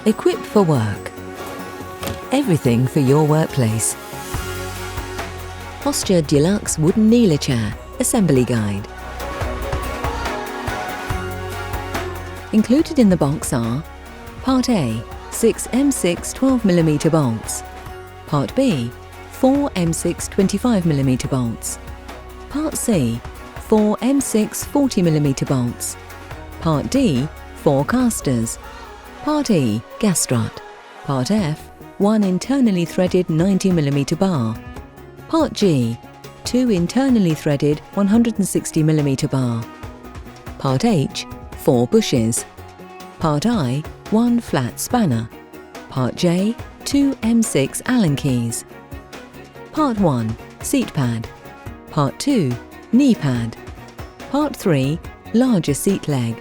Equipped for work. Everything for your workplace. Posture Deluxe Wooden Kneeler Chair Assembly Guide. Included in the box are Part A, 6 M6 12mm bolts. Part B, 4 M6 25mm bolts. Part C, 4 M6 40mm bolts. Part D, 4 casters. Part E, gas strut. Part F, 1 internally threaded 90mm bar. Part G, 2 internally threaded 160mm bar. Part H, 4 bushes. Part I, 1 flat spanner. Part J, 2 M6 Allen keys. Part 1, seat pad. Part 2, knee pad. Part 3, larger seat leg.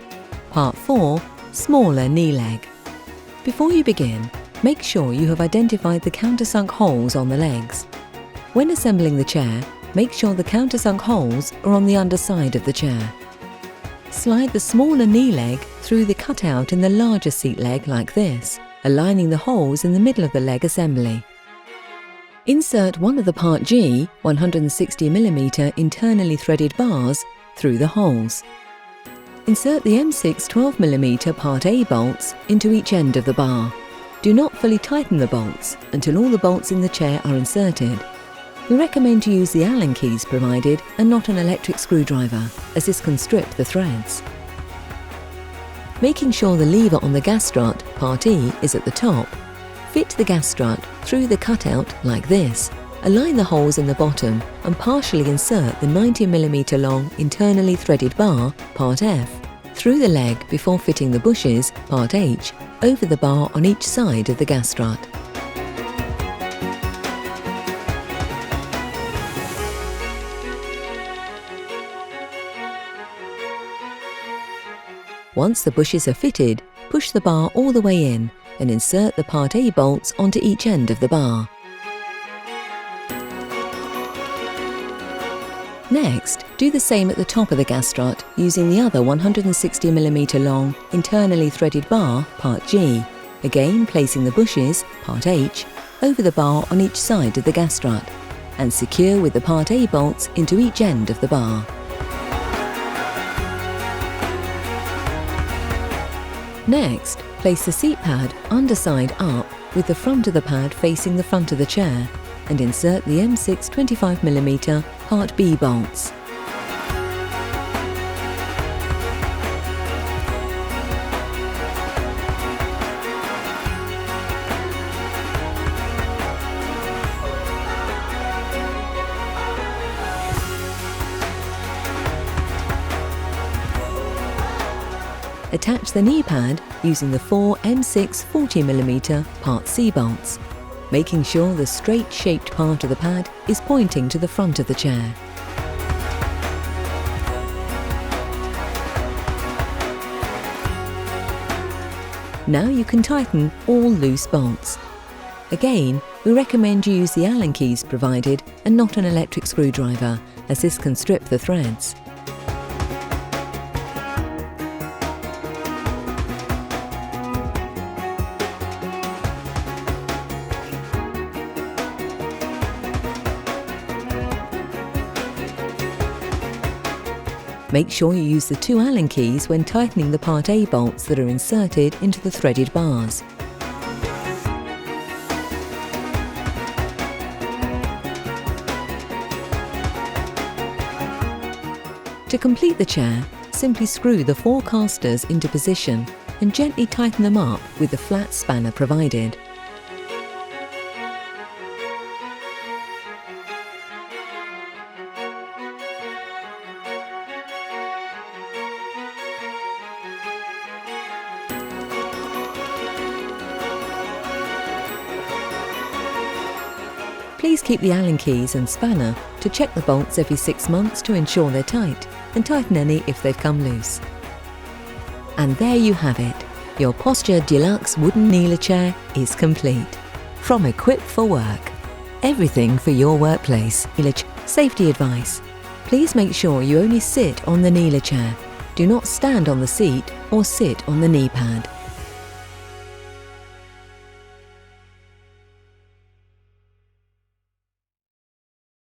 Part 4, smaller knee leg. Before you begin, make sure you have identified the countersunk holes on the legs. When assembling the chair, make sure the countersunk holes are on the underside of the chair. Slide the smaller knee leg through the cutout in the larger seat leg like this, aligning the holes in the middle of the leg assembly. Insert one of the Part G 160mm internally threaded bars through the holes. Insert the M6 12mm Part A bolts into each end of the bar. Do not fully tighten the bolts until all the bolts in the chair are inserted. We recommend to use the Allen keys provided and not an electric screwdriver, as this can strip the threads. Making sure the lever on the gas strut, Part E, is at the top, fit the gas strut through the cutout like this. Align the holes in the bottom and partially insert the 90mm long internally threaded bar, Part F, through the leg before fitting the bushes, Part H, over the bar on each side of the gas strut. Once the bushes are fitted, push the bar all the way in and insert the Part A bolts onto each end of the bar. Next, do the same at the top of the gas strut using the other 160mm long internally threaded bar, Part G, again placing the bushes, Part H, over the bar on each side of the gas strut, and secure with the Part A bolts into each end of the bar. Next, place the seat pad underside up with the front of the pad facing the front of the chair and insert the M6 25mm Part B bolts. Attach the knee pad using the 4 M6 40mm Part C bolts, making sure the straight-shaped part of the pad is pointing to the front of the chair. Now you can tighten all loose bolts. Again, we recommend you use the Allen keys provided and not an electric screwdriver, as this can strip the threads. Make sure you use the 2 Allen keys when tightening the Part A bolts that are inserted into the threaded bars. To complete the chair, simply screw the 4 casters into position and gently tighten them up with the flat spanner provided. Please keep the Allen keys and spanner to check the bolts every 6 months to ensure they're tight, and tighten any if they've come loose. And there you have it. Your Posture Deluxe Wooden Kneeler Chair is complete. From Equipped for Work. Everything for your workplace. Safety advice. Please make sure you only sit on the kneeler chair. Do not stand on the seat or sit on the knee pad.